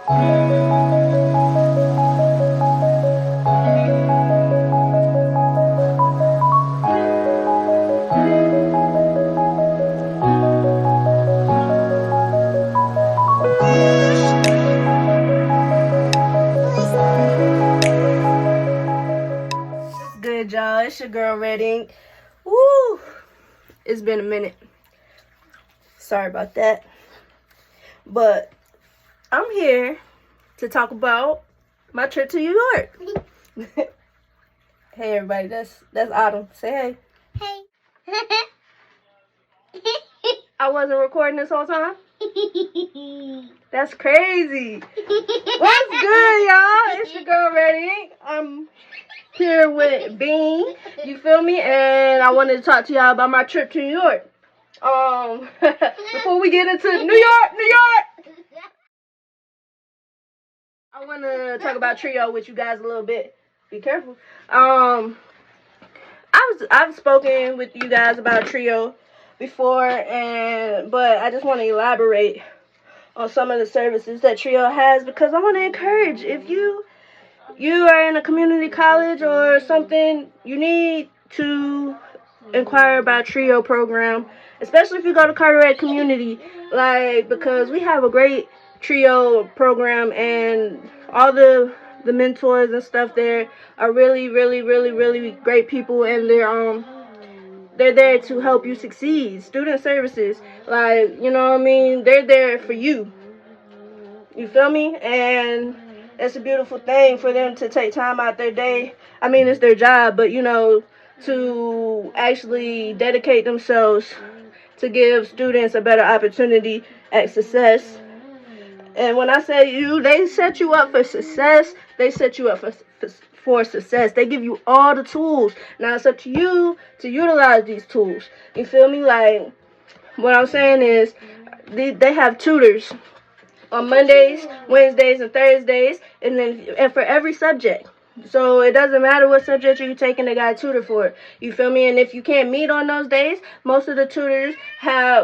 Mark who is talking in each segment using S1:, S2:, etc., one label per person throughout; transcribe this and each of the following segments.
S1: Good, y'all. It's your girl Reddink. Woo! It's been a minute. Sorry about that. But I'm here to talk about my trip to New York. Hey everybody, that's Autumn. Say hey.
S2: Hey.
S1: I wasn't recording this whole time? That's crazy. What's good, y'all? It's your girl Reddink. I'm here with Bean. You feel me? And I wanted to talk to y'all about my trip to New York. Before we get into New York, I want to talk about Trio with you guys a little bit. Be careful. I've spoken with you guys about Trio before, but I just want to elaborate on some of the services that Trio has, because I want to encourage, if you are in a community college or something, you need to inquire about Trio program, especially if you go to Carteret Community, because we have a great Trio program, and all the mentors and stuff there are really, really, really, really great people, and they're there to help you succeed. Student services, you know what I mean? They're there for you. You feel me? And it's a beautiful thing for them to take time out their day. I mean, it's their job, but to actually dedicate themselves to give students a better opportunity at success. And when I say they set you up for success. They set you up for success. They give you all the tools. Now it's up to you to utilize these tools. You feel me? What I'm saying is, they have tutors on Mondays, Wednesdays, and Thursdays, and for every subject. So it doesn't matter what subject you're taking, they got a tutor for it. You feel me? And if you can't meet on those days, most of the tutors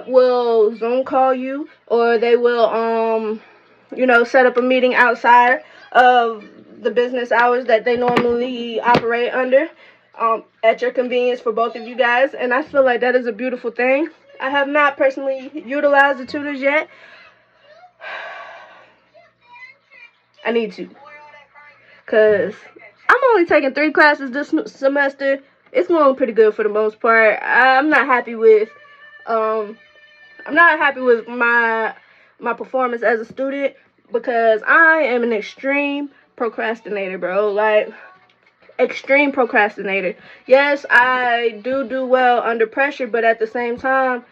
S1: will Zoom call you, or they will set up a meeting outside of the business hours that they normally operate under, at your convenience for both of you guys. And I feel like that is a beautiful thing. I have not personally utilized the tutors yet. I need to, because I'm only taking 3 classes this semester. It's going pretty good for the most part. I'm not happy with my performance as a student, because I am an extreme procrastinator, bro. Extreme procrastinator. Yes, I do well under pressure, but at the same time,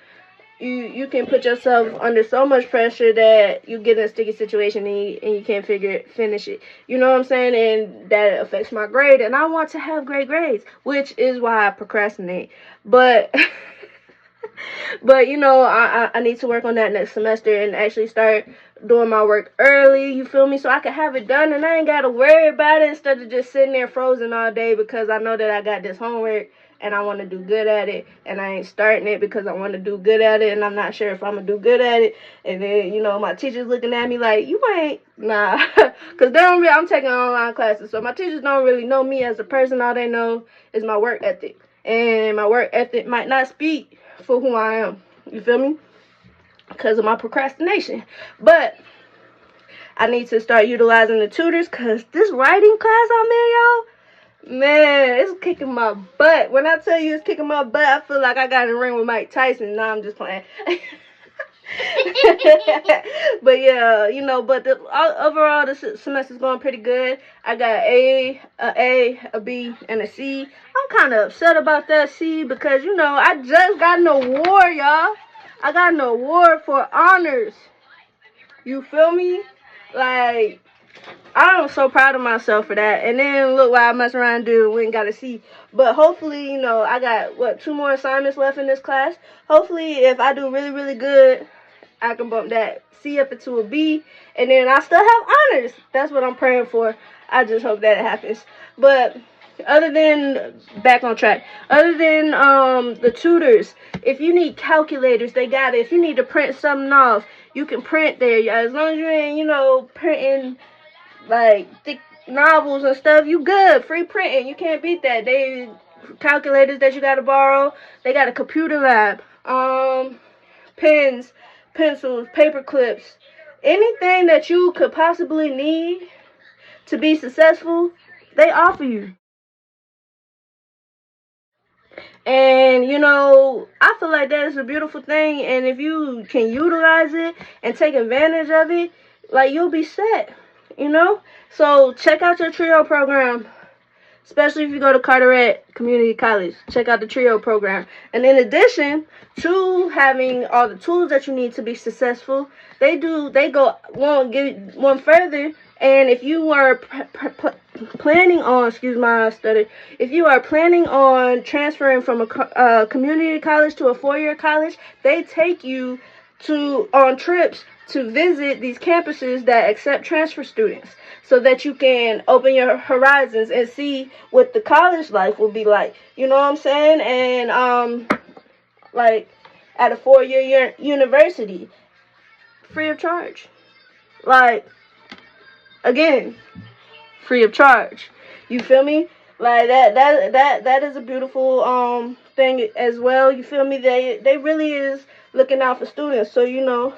S1: you can put yourself under so much pressure that you get in a sticky situation and you can't finish it. You know what I'm saying? And that affects my grade, and I want to have great grades, which is why I procrastinate. But I need to work on that next semester and actually start doing my work early, you feel me? So I can have it done and I ain't got to worry about it, instead of just sitting there frozen all day, because I know that I got this homework and I want to do good at it, and I ain't starting it because I want to do good at it, and I'm not sure if I'm going to do good at it. And then, my teacher's looking at me like, you ain't, nah, because I'm taking online classes, so my teachers don't really know me as a person. All they know is my work ethic, and my work ethic might not speak for who I am, you feel me, because of my procrastination. But I need to start utilizing the tutors, because this writing class I'm in, y'all, man, it's kicking my butt. When I tell you it's kicking my butt, I feel like I got in the ring with Mike Tyson. Nah, I'm just playing. But yeah, but overall the semester's going pretty good. I got a B, and a C. I'm kind of upset about that C, because I just got an award, y'all. I got an award for honors. You feel me? I'm so proud of myself for that. And then look what I mess around and do. We ain't got to see. But hopefully, I got, 2 more assignments left in this class. Hopefully, if I do really, really good, I can bump that C up into a B. And then I still have honors. That's what I'm praying for. I just hope that it happens. But back on track, other than the tutors, if you need calculators, they got it. If you need to print something off, you can print there. As long as you ain't, printing like thick novels and stuff, you good. Free printing, you can't beat that. They calculators that you gotta borrow. They got a computer lab. Pens, pencils, paper clips, anything that you could possibly need to be successful, they offer you. And I feel like that is a beautiful thing, and if you can utilize it and take advantage of it, like, you'll be set. So check out your TRIO program, especially if you go to Carteret Community College. Check out the TRIO program. And in addition to having all the tools that you need to be successful, they go one further. And if you are planning on, if you are planning on transferring from a community college to a four-year college, they take you on trips to visit these campuses that accept transfer students, so that you can open your horizons and see what the college life will be like. You know what I'm saying? And like at a four-year university, free of charge. Like, again, free of charge. You feel me? Like that is a beautiful thing as well. You feel me? They really is looking out for students. So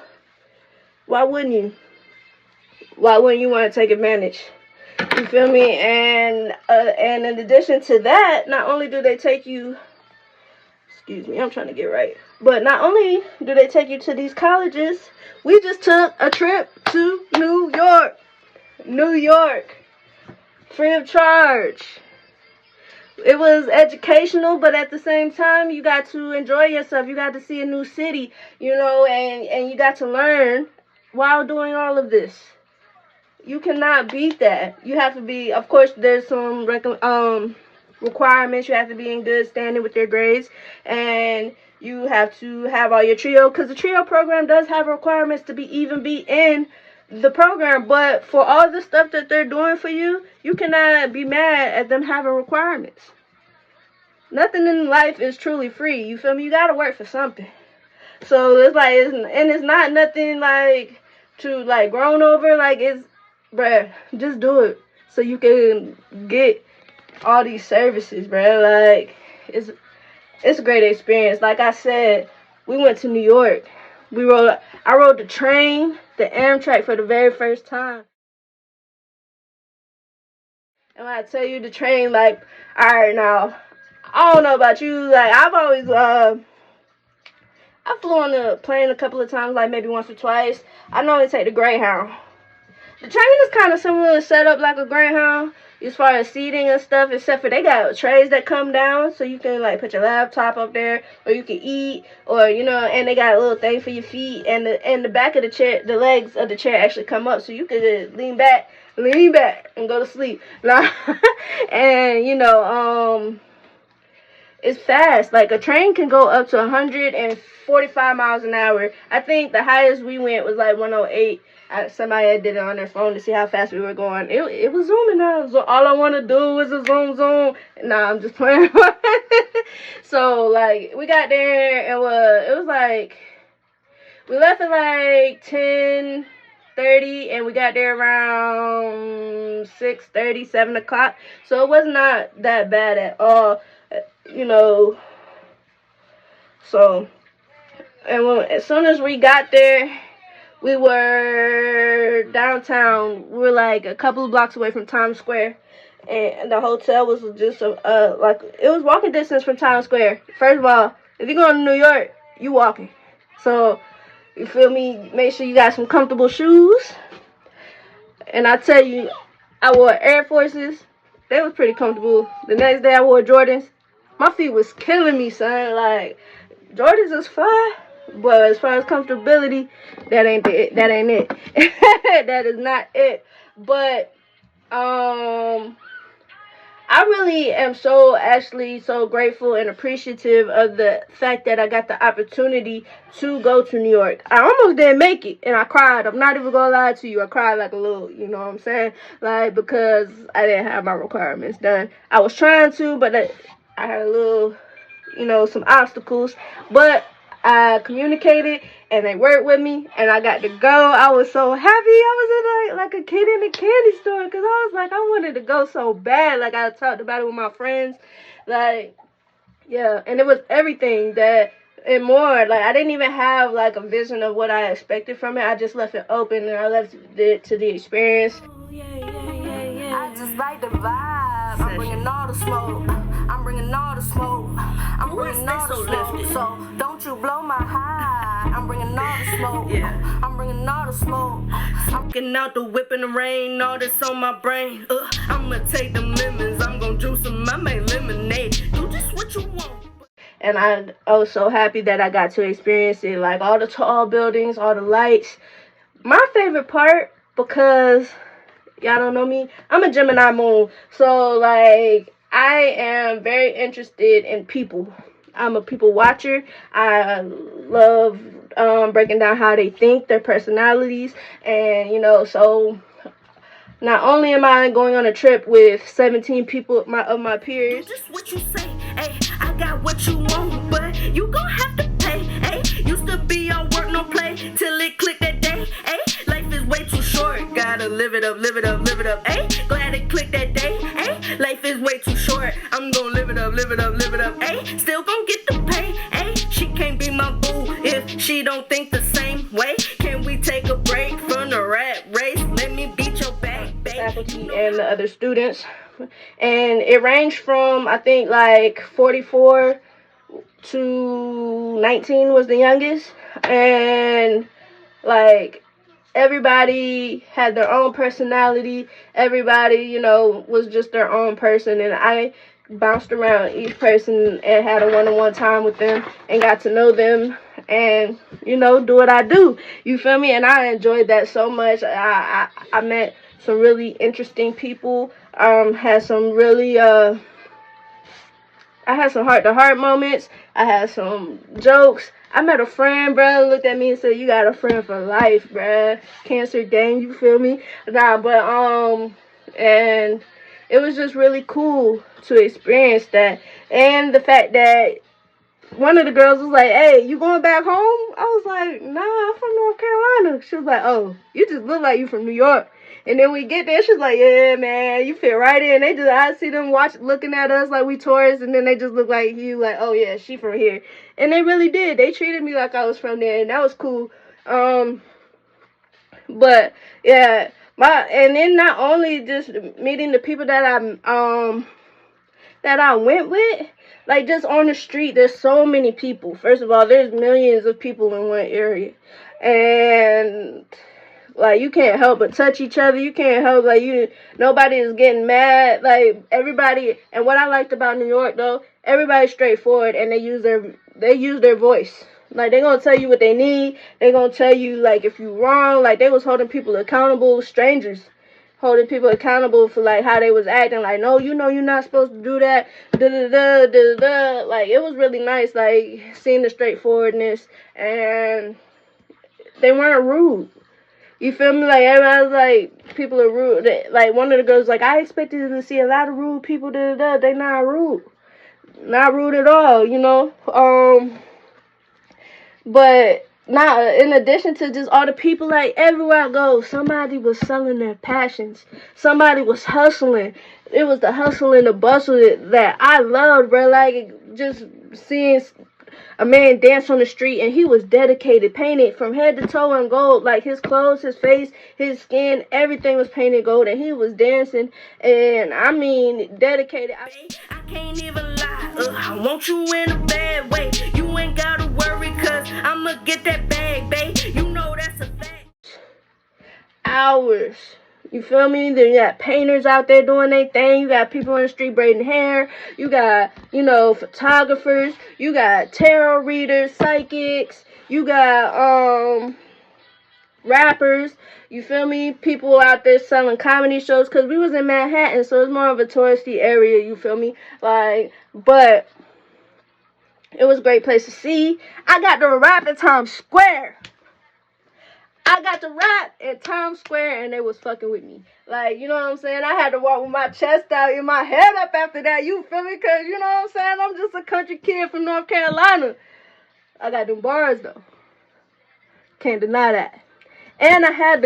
S1: why wouldn't you? Why wouldn't you want to take advantage? You feel me? And in addition to that, not only do they take you, I'm trying to get right, but not only do they take you to these colleges, we just took a trip to New York, free of charge. It was educational, but at the same time, you got to enjoy yourself. You got to see a new city, and you got to learn while doing all of this. You cannot beat that. You have to be, of course, there's some requirements. You have to be in good standing with your grades, and you have to have all your TRIO, because the TRIO program does have requirements to be in the program. But for all the stuff that they're doing for you, you cannot be mad at them having requirements. Nothing in life is truly free. You feel me? You gotta work for something. So it's like, it's not nothing like to like groan over. Like, bruh, just do it so you can get all these services, bruh. Like, it's a great experience. Like I said, we went to New York. I rode the train, the Amtrak, for the very first time. And when I tell you the train, like, alright, now, I don't know about you, like, I've always, I flew on the plane a couple of times, like maybe once or twice. I normally take the Greyhound. The train is kind of similar set up like a Greyhound as far as seating and stuff, except for they got trays that come down, so you can like put your laptop up there, or you can eat, or and they got a little thing for your feet, and the back of the chair, the legs of the chair actually come up, so you can just lean back and go to sleep. And it's fast. Like, a train can go up to 145 miles an hour. I think the highest we went was like 108. Somebody had did it on their phone to see how fast we were going. It was zooming out. So all I want to do is a zoom. Nah, I'm just playing. So, like, we got there, and it was like, we left at like 10:30, and we got there around 6:30, 7 o'clock. So it was not that bad at all, So, and as soon as we got there, we were downtown. We were like a couple of blocks away from Times Square, and the hotel was just like, it was walking distance from Times Square. First of all, if you're going to New York, you walking. So, you feel me? Make sure you got some comfortable shoes. And I tell you, I wore Air Forces. They was pretty comfortable. The next day I wore Jordans. My feet was killing me, son. Like, Jordans is fly, but as far as comfortability, that ain't it. That ain't it. That is not it. But I really am so grateful and appreciative of the fact that I got the opportunity to go to New York. I almost didn't make it, and I cried. I'm not even gonna lie to you. I cried like a little, you know what I'm saying? Like, because I didn't have my requirements done. I was trying to, but I had a little, some obstacles. But I communicated, and they worked with me, and I got to go. I was so happy. I was in like a kid in a candy store, because I was like, I wanted to go so bad. Like, I talked about it with my friends. Like, yeah, and it was everything that and more. Like, I didn't even have like a vision of what I expected from it. I just left it open, and I left it to the experience.
S2: I just like the vibe. I'm bringing all the smoke. I'm bringing all the smoke. I'm bringing all the smoke. So don't you blow my high. I'm bringing all the smoke. Yeah. I'm bringing all the smoke. I'm getting out the whip in the rain. All this on my brain. I'ma take them lemons. I'm gonna juice them. I make lemonade. Do just what you want.
S1: And I was so happy that I got to experience it. Like, all the tall buildings, all the lights. My favorite part, because y'all don't know me, I'm a Gemini moon. So, like, I am very interested in people. I'm a people watcher. I love breaking down how they think, their personalities. And, so not only am I going on a trip with 17 people of my peers.
S2: Just what you say, hey, I got what you want, but you gon' have to pay, hey. Used to be all work, no play, till it clicked that day, hey. Life is way too short, gotta live it up, live it up, live it up, hey. Go ahead and click that day, hey. Life is way too short, I'm gon' live it up, live it up, live it up, hey. Still gon' get the pay, hey. She can't be my boo if she don't think the same way. Can we take a break from the rat race? Let me beat your back, baby.
S1: Faculty and the other students, and it ranged from, I think, like 44 to 19 was the youngest, and like everybody had their own personality. Everybody, was just their own person, and I bounced around each person and had a one-on-one time with them and got to know them and do what I do. You feel me? And I enjoyed that so much. I met some really interesting people. Had some really I had some heart-to-heart moments. I had some jokes. I met a friend, bruh, looked at me and said, "You got a friend for life, bruh. Cancer gang," you feel me? Nah, but and it was just really cool to experience that. And the fact that one of the girls was like, "Hey, you going back home?" I was like, "Nah, I'm from North Carolina." She was like, "Oh, you just look like you from New York." And then we get there, she's like, "Yeah, man, you fit right in." I see them looking at us like we tourists, and then they just look like you, like, "Oh yeah, she from here." And they really did. They treated me like I was from there, and that was cool. But yeah, and then not only just meeting the people that I went with, like, just on the street, there's so many people. First of all, there's millions of people in one area, and like, you can't help but touch each other. You can't help, like, nobody is getting mad. Like, everybody, and what I liked about New York, though, everybody's straightforward, and they use their voice. Like, they gonna tell you what they need. They gonna tell you, like, if you wrong. Like, they was holding people accountable, strangers, holding people accountable for, like, how they was acting. Like, "No, you're not supposed to do that. Da-da-da, da-da-da." Like, it was really nice, like, seeing the straightforwardness, and they weren't rude. You feel me? Like, everybody's like, people are rude. Like, one of the girls was like, "I expected to see a lot of rude people, da-da-da." They not rude. Not rude at all, But now, in addition to just all the people, like, everywhere I go, somebody was selling their passions. Somebody was hustling. It was the hustle and the bustle that I loved, bro. Like, just seeing a man dance on the street, and he was dedicated, painted from head to toe in gold. Like, his clothes, his face, his skin, everything was painted gold, and he was dancing, and I mean, dedicated.
S2: I can't even lie, I want you in a bad way. You ain't gotta worry, cause I'ma get that bag, babe. You know that's a fact.
S1: Hours. You feel me? Then you got painters out there doing their thing. You got people in the street braiding hair. You got, photographers. You got tarot readers, psychics. You got, rappers, you feel me? People out there selling comedy shows, because we was in Manhattan, so it's more of a touristy area, you feel me? Like, but it was a great place to see. I got to rap in Times Square. I got to rap at Times Square, and they was fucking with me. Like, you know what I'm saying? I had to walk with my chest out and my head up after that, you feel me? Because, you know what I'm saying? I'm just a country kid from North Carolina. I got them bars, though. Can't deny that. And I had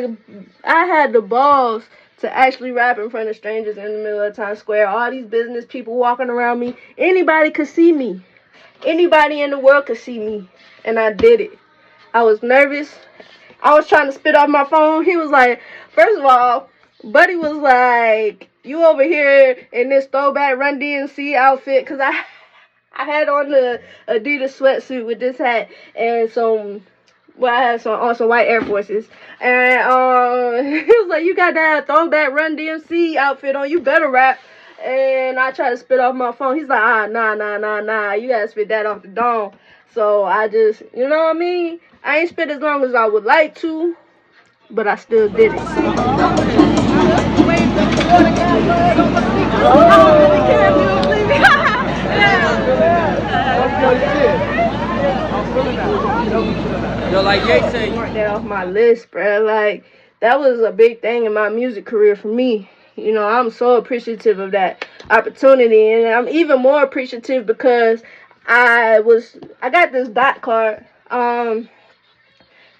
S1: the balls to actually rap in front of strangers in the middle of Times Square. All these business people walking around me. Anybody could see me. Anybody in the world could see me. And I did it. I was nervous. I was trying to spit off my phone. He was like, first of all, Buddy was like, you over here in this throwback Run DMC outfit. Because I had on the Adidas sweatsuit with this hat and some... Well, I had on some white Air Forces. And he was like, you got that throwback Run DMC outfit on. You better rap. And I tried to spit off my phone. He's like, nah. You got to spit that off the dome. So I just, you know what I mean? I ain't spit as long as I would like to. But I still did it.
S3: Yo, like Ye said,
S1: mark that off my list, bro. Like, that was a big thing in my music career for me. You know, I'm so appreciative of that opportunity, and I'm even more appreciative because I got this dot card.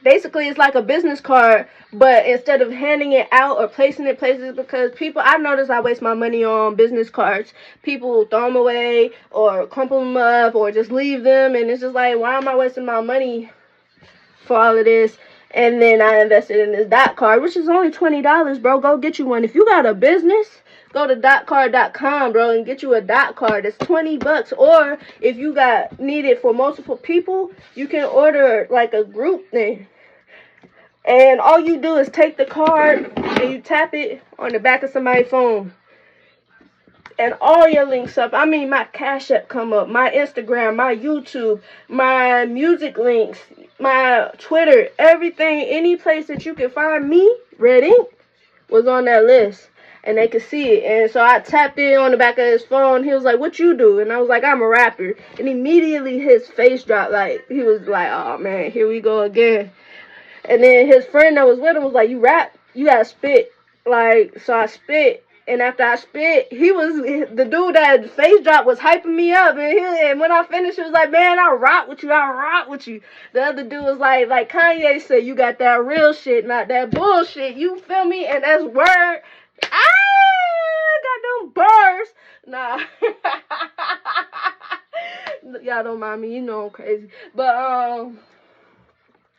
S1: Basically, it's like a business card, but instead of handing it out or placing it places, because I notice I waste my money on business cards. People throw them away or crumple them up or just leave them, and it's just like, why am I wasting my money for all of this? And then I invested in this dot card, which is only $20, bro. Go get you one. If you got a business, go to dotcard.com, bro, and get you a dot card. It's $20. Or if you need it for multiple people, you can order like a group thing. And all you do is take the card and you tap it on the back of somebody's phone. And all your links up. I mean, my Cash App come up, my Instagram, my YouTube, my music links, my Twitter, everything, any place that you can find me, Reddink, was on that list. And they could see it. And so I tapped it on the back of his phone. He was like, what you do? And I was like, I'm a rapper. And immediately his face dropped. Like, he was like, oh, man, here we go again. And then his friend that was with him was like, you rap? You gotta spit. Like, so I spit. And after I spit, the dude that face drop was hyping me up. And when I finished, he was like, man, I rock with you. The other dude was like Kanye said, you got that real shit, not that bullshit. You feel me? And that's word. Got them bars. Nah. Y'all don't mind me. You know I'm crazy. But,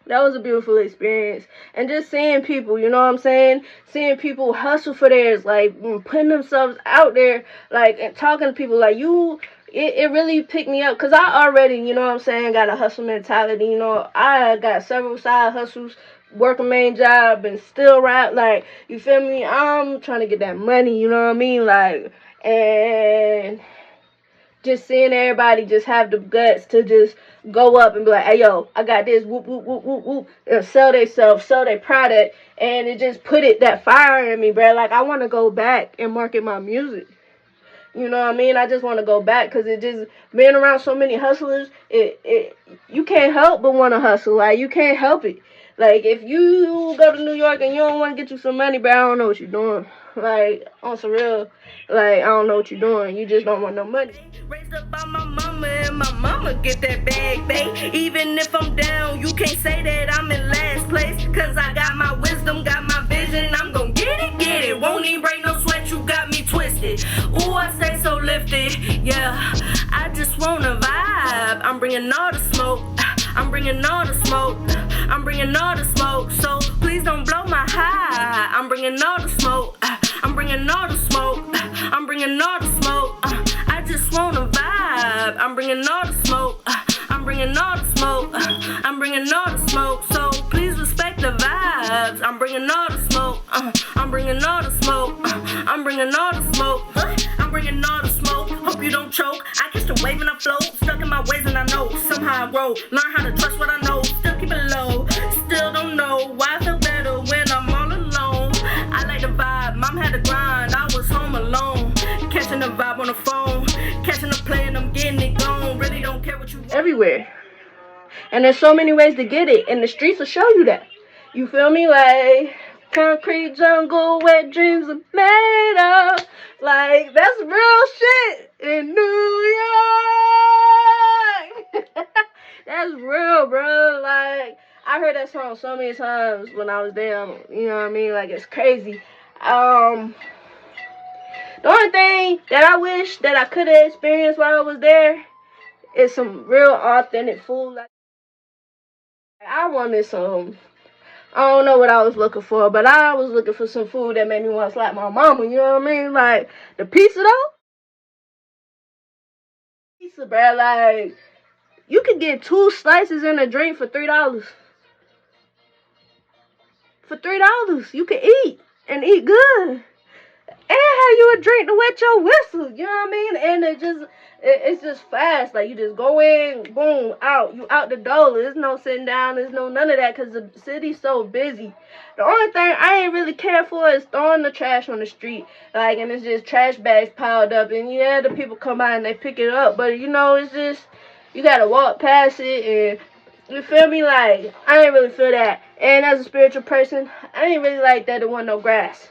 S1: that was a beautiful experience. And just seeing people, you know what I'm saying? Seeing people hustle for theirs, like, putting themselves out there, like, and talking to people, like, it really picked me up. Because I already, you know what I'm saying, got a hustle mentality, you know. I got several side hustles, work a main job, and still rap, like, you feel me? I'm trying to get that money, you know what I mean? Like, and just seeing everybody just have the guts to just go up and be like, hey, yo, I got this, whoop, whoop, whoop, whoop, whoop, and sell themselves, sell their product, and it just put that fire in me, bro. Like, I want to go back and market my music. You know what I mean? I just want to go back, because it just, being around so many hustlers, you can't help but want to hustle. Like, you can't help it. Like, if you go to New York and you don't want to get you some money, bro, I don't know what you're doing. Like, on some real, like, I don't know what you're doing. You just don't want no money.
S2: Raised up by my mama, and my mama get that bag, babe. Even if I'm down, you can't say that I'm in last place. Cause I got my wisdom, got my vision, I'm gon' get it. Won't even break no sweat, you got me twisted. Ooh, I stay so lifted, yeah. I just wanna vibe. I'm bringing all the smoke. I'm bringing all the smoke. I'm bringing all the smoke. So please don't blow my high. I'm bringing all the smoke. I'm bringing all the smoke. I'm bringing all the smoke. I just wanna vibe. I'm bringing all the smoke. I'm bringing all the smoke. I'm bringing all the smoke. So please respect the vibes. I'm bringing all the smoke. I'm bringing all the smoke. I'm bringing all the smoke. I'm bringing all the smoke. Hope you don't choke. I catch the wave and I float. Stuck in my ways and I know somehow I grow. Learn how to trust what I know. Still keep it low. Still don't know why I feel bad. on the phone, catching a play and I'm getting it gone. Really don't care what you want.
S1: Everywhere. And there's so many ways to get it, and the streets will show you that. You feel me? Like, concrete jungle where dreams are made of. Like, that's real shit in New York. That's real, bro. Like, I heard that song so many times when I was there. You know what I mean? Like, it's crazy. The only thing that I wish that I could have experienced while I was there is some real authentic food. Like, I wanted some, I don't know what I was looking for, but I was looking for some food that made me want to slap my mama, you know what I mean? Like, the pizza, though? Pizza, bruh, like, you could get 2 slices and a drink for $3. For $3, you can eat, and eat good. And have you a drink to wet your whistle, you know what I mean? And it's just fast. Like, you just go in, boom, out. You out the door. There's no sitting down. There's no none of that because the city's so busy. The only thing I ain't really care for is throwing the trash on the street. Like, and it's just trash bags piled up. And, yeah, the people come by and they pick it up. But, you know, it's just, you got to walk past it. And, you feel me? Like, I ain't really feel that. And as a spiritual person, I ain't really like that there wasn't no grass.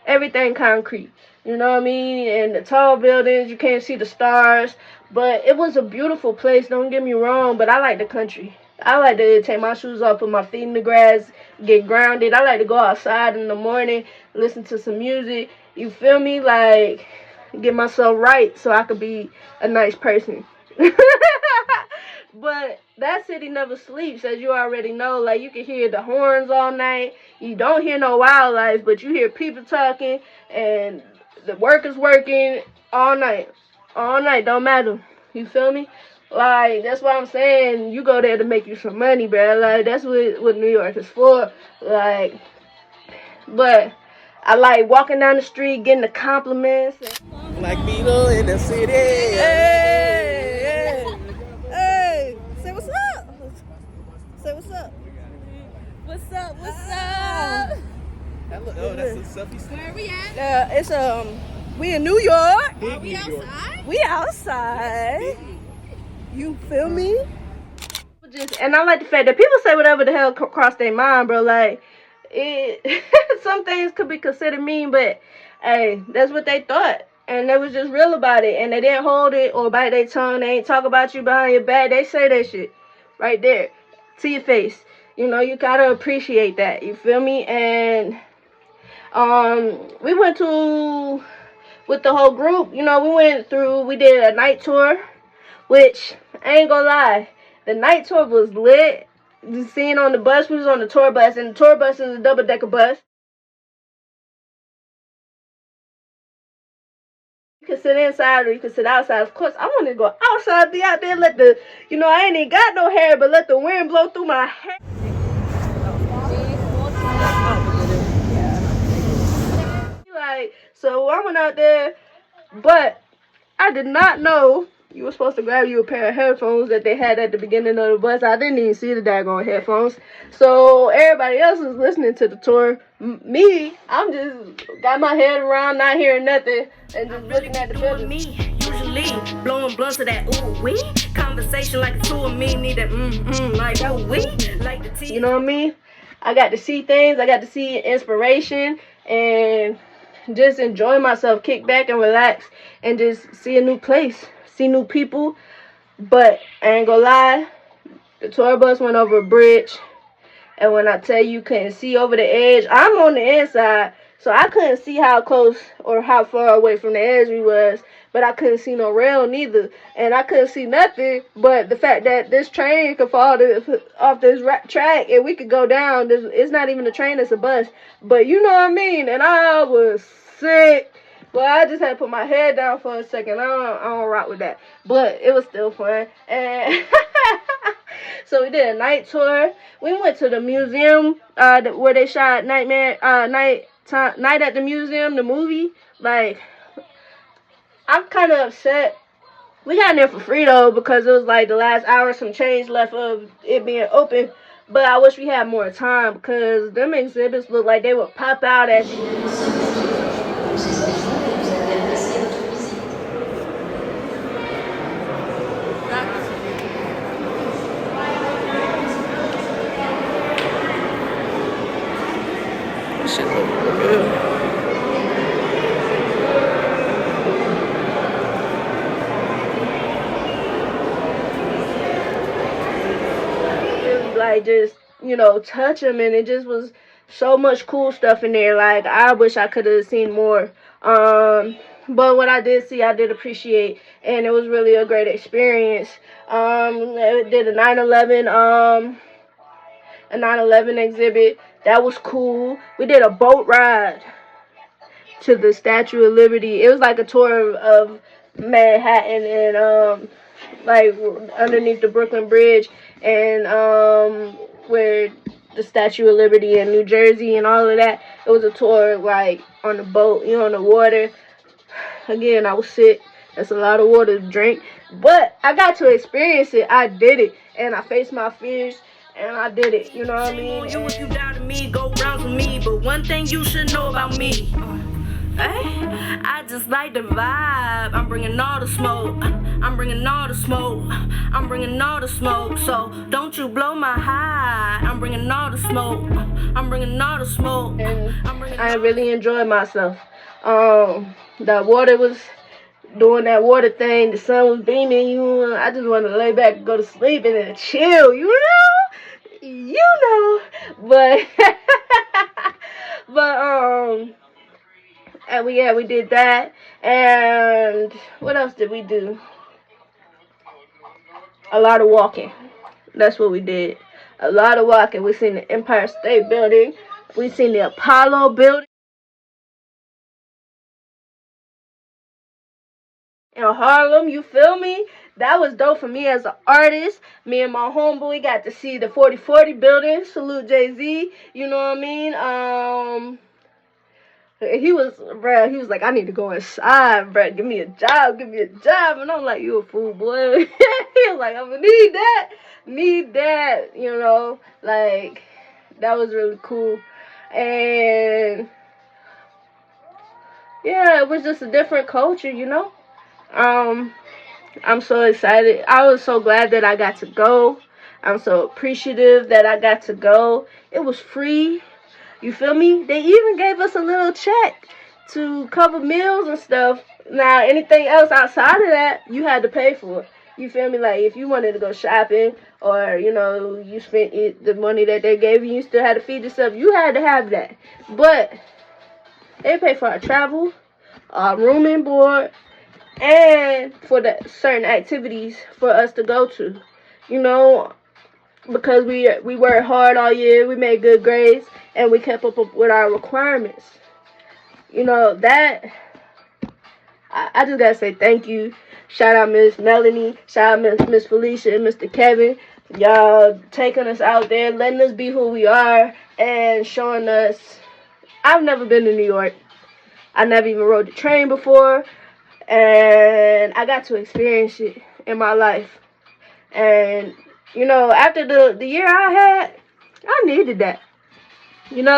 S1: Everything concrete, you know what I mean? And the tall buildings, you can't see the stars. But it was a beautiful place, don't get me wrong. But I like the country. I like to take my shoes off, put my feet in the grass, get grounded. I like to go outside in the morning, listen to some music. You feel me? Like, get myself right so I could be a nice person. But that city never sleeps, as you already know. Like, you can hear the horns all night. You don't hear no wildlife, but you hear people talking, and the workers working all night. All night, don't matter. You feel me? Like, that's what I'm saying. You go there to make you some money, bro. Like, that's what New York is for. Like, but I like walking down the street, getting the compliments.
S3: Black Beetle in the city.
S1: Hey, say what's up. Say what's up.
S4: What's up? What's up?
S3: Oh, that's a selfie stick.
S4: Where are we at?
S1: It's we in New York.
S4: Are we outside?
S1: We outside. You feel me? And I like the fact that people say whatever the hell cross their mind, bro. Like, it, some things could be considered mean, but hey, that's what they thought. And they was just real about it. And they didn't hold it or bite their tongue. They ain't talk about you behind your back. They say that shit right there to your face. You know, you gotta appreciate that. You feel me? And we went to, with the whole group, you know, we did a night tour, which, I ain't gonna lie, the night tour was lit. You seen on the bus, we was on the tour bus, and the tour bus is a double-decker bus. You can sit inside or you can sit outside. Of course, I want to go outside, be out there, let the, you know, I ain't even got no hair, but let the wind blow through my hair. Like, so I went out there, but I did not know you were supposed to grab you a pair of headphones that they had at the beginning of the bus. I didn't even see the daggone headphones. So everybody else was listening to the tour. Me, I'm just got my head around, not hearing nothing, and just looking at the building.
S2: Me, usually blowing blunts of that ooh wee conversation like the two of me need that like ooh wee like the tea.
S1: You know what I mean? I got to see things. I got to see inspiration and just enjoy myself, kick back and relax, and just see a new place, see new people. But I ain't gonna lie, the tour bus went over a bridge, and when I tell you couldn't see over the edge, I'm on the inside, so I couldn't see how close or how far away from the edge we was, but I couldn't see no rail neither, and I couldn't see nothing but the fact that this train could fall off this track and we could go down. It's not even a train, it's a bus, but you know what I mean. And I was sick. Well, I just had to put my head down for a second. I don't rock with that, but it was still fun. And so we did a night tour. We went to the museum where they shot Night at the Museum, the movie. Like, I'm kind of upset. We got in there for free though, because it was like the last hour, some change left of it being open. But I wish we had more time, because them exhibits look like they would pop out at you.
S3: shit look good.
S1: Like, just, touch them, and it just was so much cool stuff in there. Like, I wish I could have seen more. But what I did see, I did appreciate, and it was really a great experience. I did a 9/11 exhibit. That was cool. We did a boat ride to the Statue of Liberty. It was like a tour of Manhattan and like underneath the Brooklyn Bridge and where the Statue of Liberty in New Jersey and all of that. It was a tour like on the boat, on the water. Again, I was sick. That's a lot of water to drink, but I got to experience it. I did it, and I faced my fears. And I did it, you know what I mean?
S2: You, if you doubted me, go rounds with me. But one thing you should know about me, I just like the vibe. I'm bringing all the smoke. I'm bringing all the smoke. I'm bringing all the smoke. So don't you blow my high. I'm bringing all the smoke. I'm bringing all the smoke.
S1: And I really enjoyed myself. The water was doing that water thing. The sun was beaming. I just wanted to lay back and go to sleep and then chill, but and we did that. And what else did we do? A lot of walking. That's what we did. A lot of walking. We seen the Empire State Building. We seen the Apollo Building in Harlem. You feel me? That was dope for me as an artist. Me and my homeboy got to see the 4040 building. Salute Jay-Z. You know what I mean? He was like, I need to go inside, bruh. Give me a job. And I'm like, you a fool, boy. He was like, I'm gonna need that. Like, that was really cool. And yeah, it was just a different culture, I'm so excited. I was so glad that I got to go. I'm so appreciative that I got to go. It was free. You feel me? They even gave us a little check to cover meals and stuff. Now, anything else outside of that, you had to pay for. You feel me? Like, if you wanted to go shopping or, you spent the money that they gave you, you still had to feed yourself. You had to have that. But they pay for our travel, our room and board, and for the certain activities for us to go to, because we worked hard all year, we made good grades, and we kept up with our requirements. That I just gotta say thank you. Shout out Miss Melanie, shout out Miss Felicia and Mr. Kevin. Y'all taking us out there, letting us be who we are, and showing us. I've never been to New York. I never even rode the train before. And I got to experience it in my life. And, after the year I had, I needed that. And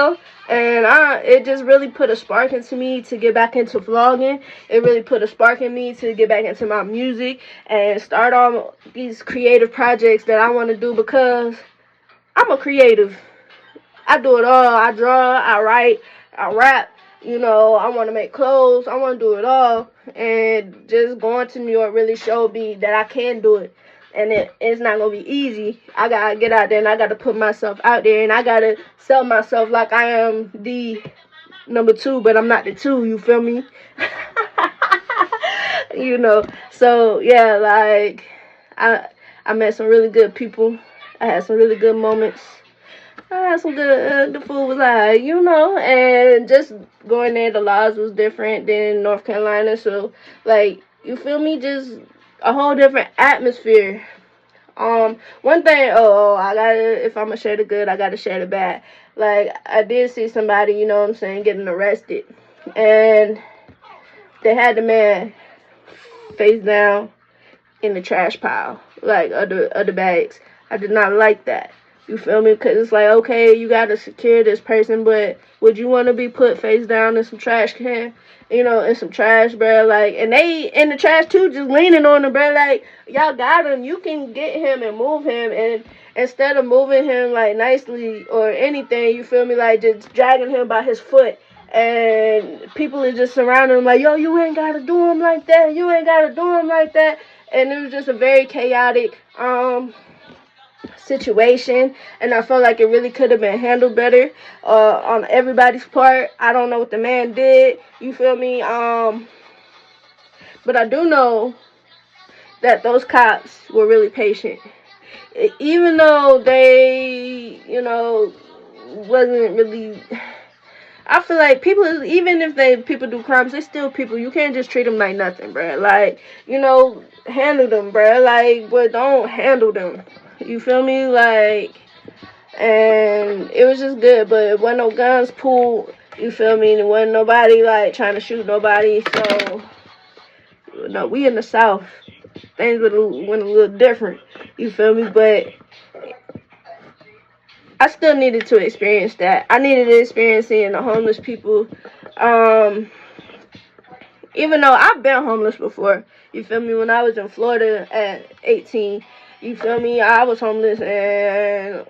S1: it just really put a spark into me to get back into vlogging. It really put a spark in me to get back into my music and start on these creative projects that I want to do, because I'm a creative. I do it all. I draw, I write, I rap. I want to make clothes. I want to do it all. And just going to New York really showed me that I can do it. And it's not going to be easy. I got to get out there and I got to put myself out there. And I got to sell myself like I am the number 2, but I'm not the 2. You feel me? So, yeah, like, I met some really good people. I had some really good moments. I had some good, the food was alright, and just going there, the laws was different than North Carolina, so, like, you feel me, just a whole different atmosphere. One thing, if I'm gonna share the good, I gotta share the bad. Like, I did see somebody, getting arrested, and they had the man face down in the trash pile, like, of the bags. I did not like that. You feel me? Because it's like, okay, you got to secure this person, but would you want to be put face down in some trash can? In some trash, bro. Like, and they in the trash, too, just leaning on him, bro. Like, y'all got him. You can get him and move him. And instead of moving him like nicely or anything, you feel me, like just dragging him by his foot, and people are just surrounding him like, yo, you ain't gotta do him like that, you ain't gotta do him like that. And it was just a very chaotic situation, and I felt like it really could have been handled better on everybody's part. I don't know what the man did, you feel me, but I do know that those cops were really patient. Even though they, wasn't really, I feel like people, even if people do crimes, they still people. You can't just treat them like nothing, bruh. Like, handle them, bruh. Like, but don't handle them. You feel me? Like, and it was just good, but it wasn't no guns pulled. You feel me? There wasn't nobody, like, trying to shoot nobody. So, no, we in the South. Things went a little different. You feel me? But I still needed to experience that. I needed to experience seeing the homeless people. Even though I've been homeless before. You feel me? When I was in Florida at 18. You feel me? I was homeless, and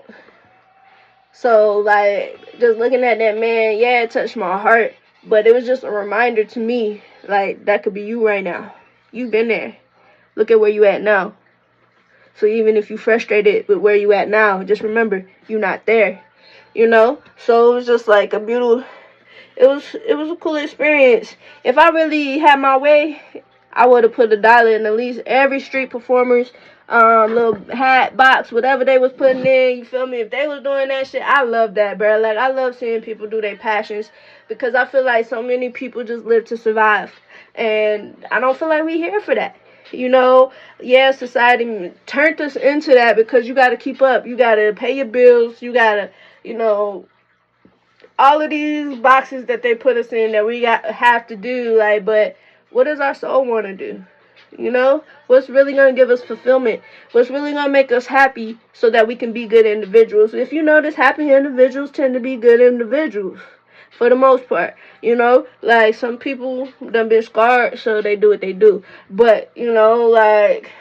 S1: so, like, just looking at that man, yeah, it touched my heart. But it was just a reminder to me, like, that could be you right now. You've been there. Look at where you at now. So even if you're frustrated with where you at now, just remember, you're not there. So it was just like a beautiful, it was a cool experience. If I really had my way, I would have put $1 in at least every street performer's little hat box, whatever they was putting in, you feel me? If they was doing that shit, I love that, bro. Like, I love seeing people do their passions, because I feel like so many people just live to survive, and I don't feel like we here for that. Yeah, society turned us into that, because you got to keep up. You got to pay your bills. You got to, all of these boxes that they put us in that we have to do. Like, but what does our soul want to do? What's really going to give us fulfillment? What's really going to make us happy so that we can be good individuals? If you notice, happy individuals tend to be good individuals. For the most part, like, some people done been scarred, so they do what they do. But, like,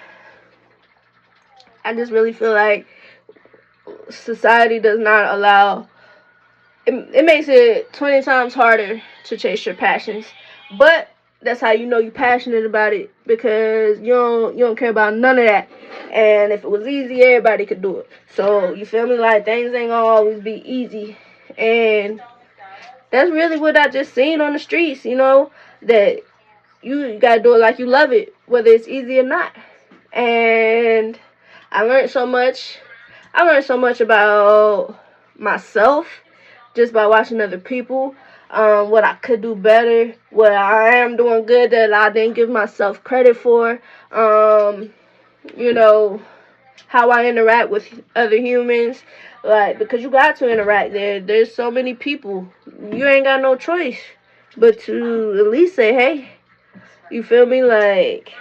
S1: I just really feel like society does not allow, it makes it 20 times harder to chase your passions. But that's how you know you're passionate about it, because you don't care about none of that. And if it was easy, everybody could do it. So, you feel me? Like, things ain't gonna always be easy. And that's really what I just seen on the streets, that you gotta do it like you love it, whether it's easy or not. And I learned so much. I learned so much about myself just by watching other people, what I could do better, what I am doing good that I didn't give myself credit for, how I interact with other humans. Like, because you got to interact there. There's so many people. You ain't got no choice but to at least say, hey. You feel me? Like,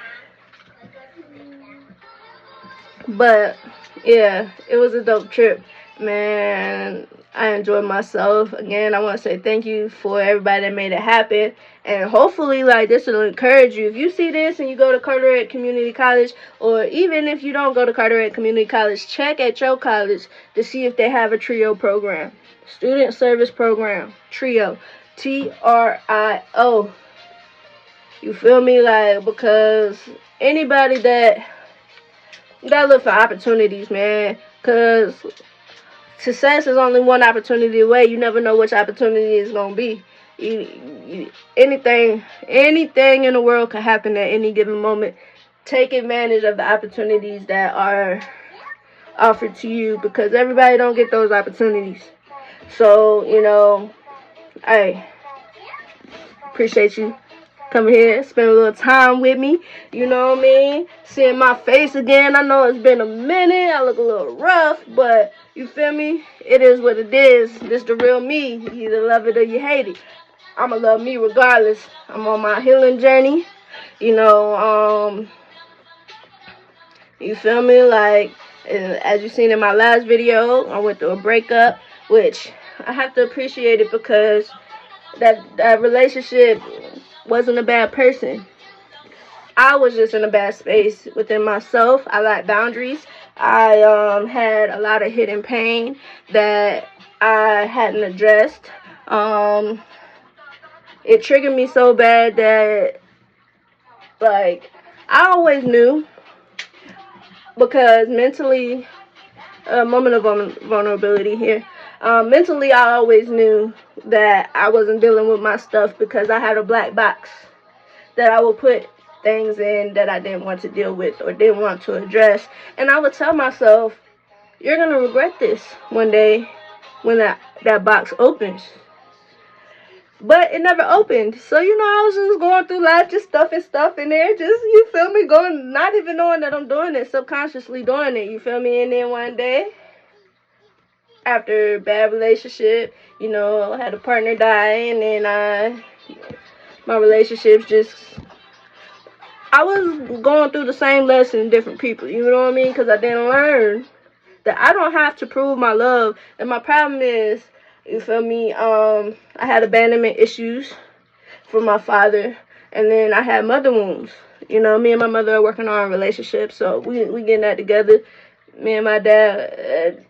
S1: but, yeah, it was a dope trip. Man, I enjoyed myself. Again, I want to say thank you for everybody that made it happen. And hopefully, like, this will encourage you. If you see this and you go to Carteret Community College, or even if you don't go to Carteret Community College, check at your college to see if they have a TRIO program. Student Service Program. TRIO. TRIO. You feel me? Like, because anybody that, you gotta look for opportunities, man. Because success is only one opportunity away. You never know which opportunity is gonna be. Anything in the world could happen at any given moment. Take advantage of the opportunities that are offered to you, because everybody don't get those opportunities. So, I appreciate you coming here, spend a little time with me, you know what I mean? Seeing my face again. I know it's been a minute. I look a little rough, but you feel me? It is what it is. This the real me. You either love it or you hate it. I'ma love me regardless. I'm on my healing journey. You feel me? Like, as you seen in my last video, I went through a breakup, which I have to appreciate it, because that relationship wasn't a bad person. I was just in a bad space within myself. I lacked boundaries. I had a lot of hidden pain that I hadn't addressed. It triggered me so bad that, like, I always knew, because mentally, a moment of vulnerability here. Mentally, I always knew that I wasn't dealing with my stuff because I had a black box that I would put things in that I didn't want to deal with or didn't want to address. And I would tell myself, you're going to regret this one day when that box opens. But it never opened. So, I was just going through life, just stuffing stuff in there. Just, you feel me, going, not even knowing that I'm doing it, subconsciously doing it, you feel me? And then one day, after a bad relationship, I had a partner die, and then my relationships just, I was going through the same lesson, different people, you know what I mean? Because I didn't learn that I don't have to prove my love. And my problem is, you feel me, I had abandonment issues from my father, and then I had mother wounds. Me and my mother are working on a relationship, so we getting that together. Me and my dad,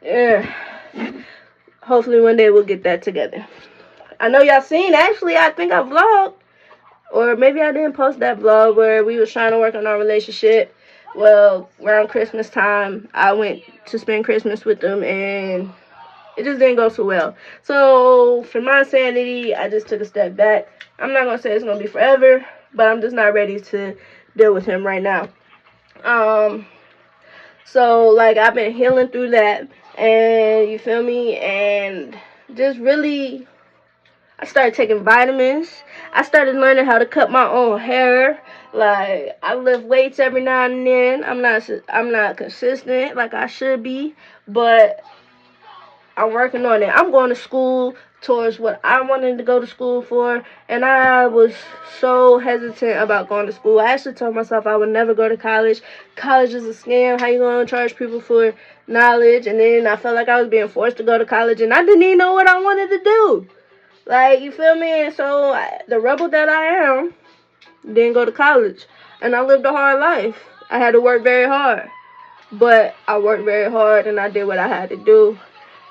S1: hopefully one day we'll get that together. I know y'all seen, actually, I think I vlogged, or maybe I didn't post that vlog where we was trying to work on our relationship. Well, around Christmas time, I went to spend Christmas with them, and it just didn't go so well. So, for my sanity, I just took a step back. I'm not going to say it's going to be forever, but I'm just not ready to deal with him right now. So, like, I've been healing through that, and you feel me, and just really, I started taking vitamins. I started learning how to cut my own hair. Like, I lift weights every now and then. I'm not consistent like I should be, but I'm working on it. I'm going to school towards what I wanted to go to school for, and I was so hesitant about going to school. I actually told myself I would never go to college. College is a scam. How you going to charge people for knowledge? And then I felt like I was being forced to go to college, and I didn't even know what I wanted to do. Like, you feel me? And so, the rebel that I am, didn't go to college, and I lived a hard life. I had to work very hard, but I worked very hard, and I did what I had to do.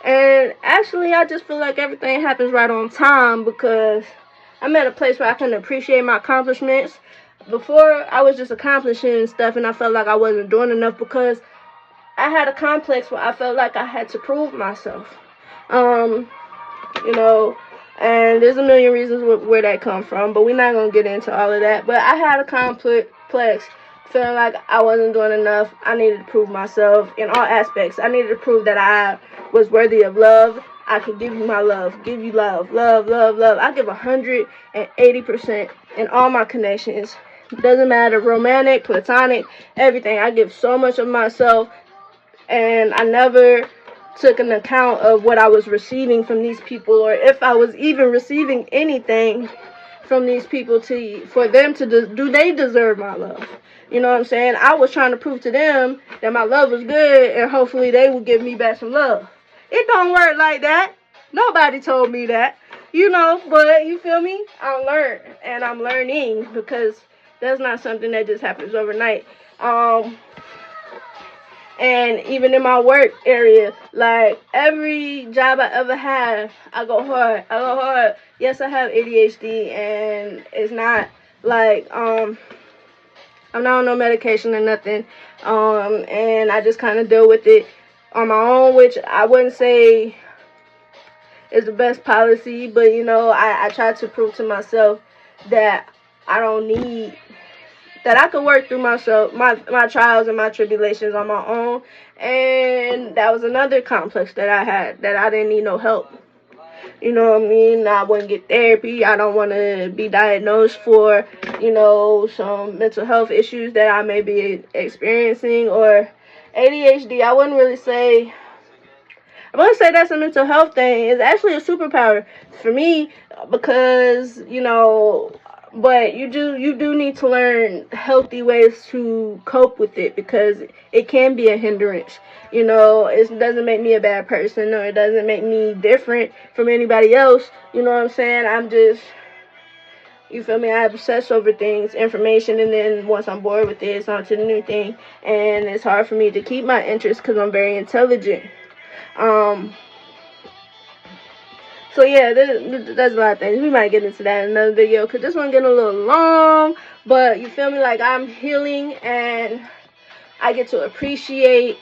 S1: And actually, I just feel like everything happens right on time, because I'm at a place where I can appreciate my accomplishments. Before, I was just accomplishing stuff, and I felt like I wasn't doing enough because I had a complex where I felt like I had to prove myself. And there's a million reasons where that come from, but we're not going to get into all of that. But I had a complex feeling like I wasn't doing enough. I needed to prove myself in all aspects. I needed to prove that I was worthy of love. I could give you my love, give you love. I give 180% in all my connections. Doesn't matter, romantic, platonic, everything. I give so much of myself, and I never took an account of what I was receiving from these people, or if I was even receiving anything from these people for them to do they deserve my love. You know what I'm saying? I was trying to prove to them that my love was good, and hopefully they would give me back some love. It don't work like that. Nobody told me that. But you feel me? I learned, and I'm learning, because that's not something that just happens overnight. And even in my work area, like, every job I ever had, I go hard. Yes, I have ADHD, and it's not like, I'm not on no medication or nothing. And I just kind of deal with it on my own, which I wouldn't say is the best policy, but, I try to prove to myself that I don't need, that I could work through myself, my trials and my tribulations on my own. And that was another complex that I had, that I didn't need no help. You know what I mean? I wouldn't get therapy. I don't want to be diagnosed for, some mental health issues that I may be experiencing, or ADHD. I wouldn't say that's a mental health thing. It's actually a superpower for me, because, but you do need to learn healthy ways to cope with it, because it can be a hindrance. It doesn't make me a bad person, or it doesn't make me different from anybody else. You know what I'm saying? You feel me? I obsess over things, information, and then once I'm bored with it, it's on to the new thing. And it's hard for me to keep my interest because I'm very intelligent. So yeah, there's a lot of things. We might get into that in another video because this one getting a little long. But you feel me? Like, I'm healing and I get to appreciate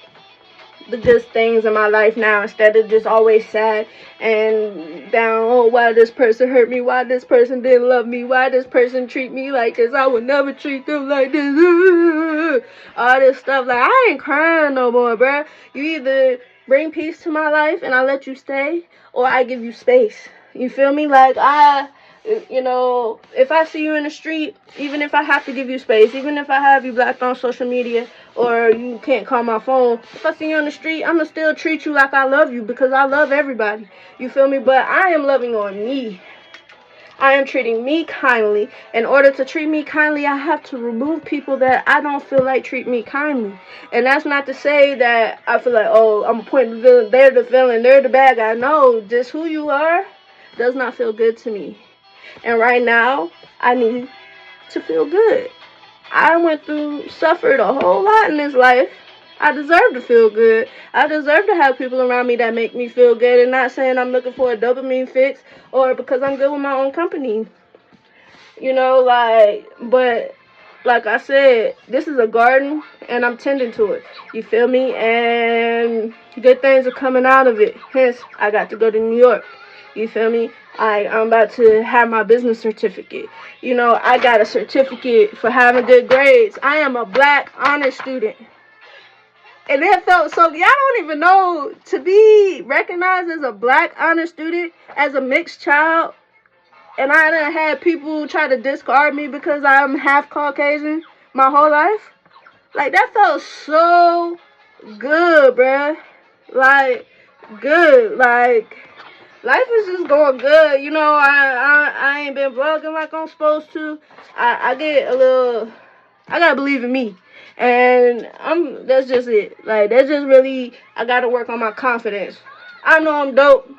S1: the good things in my life now instead of just always sad and down. Oh, why this person hurt me? Why this person didn't love me? Why this person treat me like this? I would never treat them like this. All this stuff. Like, I ain't crying no more, bruh. You either bring peace to my life and I let you stay, or I give you space. You feel me? Like, you know, if I see you in the street, even if I have to give you space, even if I have you blocked on social media or you can't call my phone, if I see you on the street, I'm going to still treat you like I love you because I love everybody. You feel me? But I am loving on me. I am treating me kindly. In order to treat me kindly, I have to remove people that I don't feel like treat me kindly. And that's not to say that I feel like, oh, I'm pointing the villain, they're the villain, they're the bad guy. No, just who you are does not feel good to me. And right now, I need to feel good. I suffered a whole lot in this life. I deserve to feel good. I deserve to have people around me that make me feel good, and not saying I'm looking for a dopamine fix or because I'm good with my own company. You know, like, but like I said, this is a garden and I'm tending to it. You feel me? And good things are coming out of it. Hence, I got to go to New York. You feel me? I'm about to have my business certificate. You know, I got a certificate for having good grades. I am a black honor student. And it felt so, y'all don't even know, to be recognized as a black honor student, as a mixed child, and I done had people try to discard me because I'm half Caucasian my whole life. Like, that felt so good, bruh. Like, good. Like, life is just going good. You know, I ain't been vlogging like I'm supposed to. I gotta believe in me. And that's just it. Like, that's just really, I gotta work on my confidence. I know I'm dope,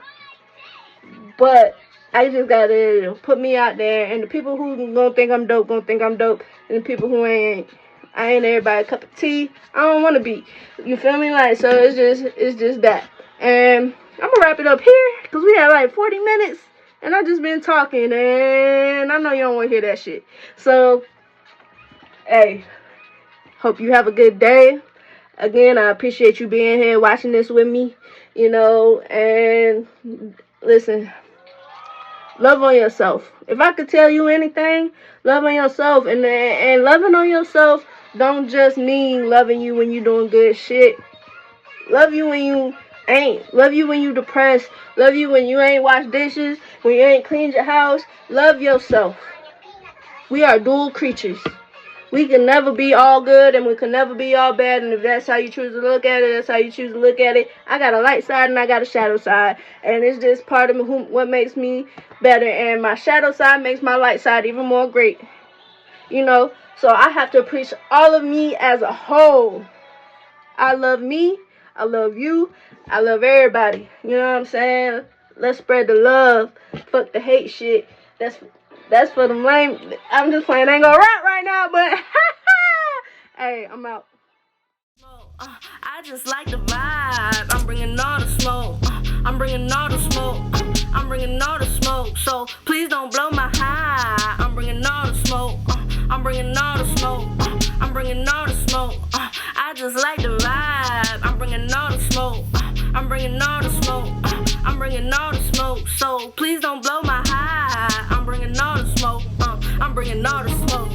S1: but I just gotta put me out there. And the people who gonna think I'm dope, gonna think I'm dope. And the people who ain't, I ain't everybody's cup of tea. I don't wanna be. You feel me? Like, so it's just that. And I'm gonna wrap it up here, because we had like 40 minutes. And I just been talking, and I know you don't wanna hear that shit. So, hey. Hope you have a good day. Again, I appreciate you being here watching this with me. You know, and listen, love on yourself. If I could tell you anything, love on yourself. And loving on yourself don't just mean loving you when you're doing good shit. Love you when you ain't. Love you when you depressed. Love you when you ain't washed dishes, when you ain't cleaned your house. Love yourself. We are dual creatures. We can never be all good and we can never be all bad. And if that's how you choose to look at it, that's how you choose to look at it. I got a light side and I got a shadow side. And it's just part of what makes me better. And my shadow side makes my light side even more great. You know, so I have to appreciate all of me as a whole. I love me. I love you. I love everybody. You know what I'm saying? Let's spread the love. Fuck the hate shit. That's for them lame. I'm just playing. I ain't gonna rap right now, but hey, I'm out.
S2: I just like the vibe. I'm bringing all the smoke. I'm bringing all the smoke. I'm bringing all the smoke. So please don't blow my high. I'm bringing all the smoke. I'm bringing all the smoke. I'm bringing all the smoke. I just like the vibe. I'm bringing all the smoke. I'm bringing all the smoke. I'm bringing all the smoke. So please don't blow my high. I'm bringing all the smoke. I'm bringing all the smoke.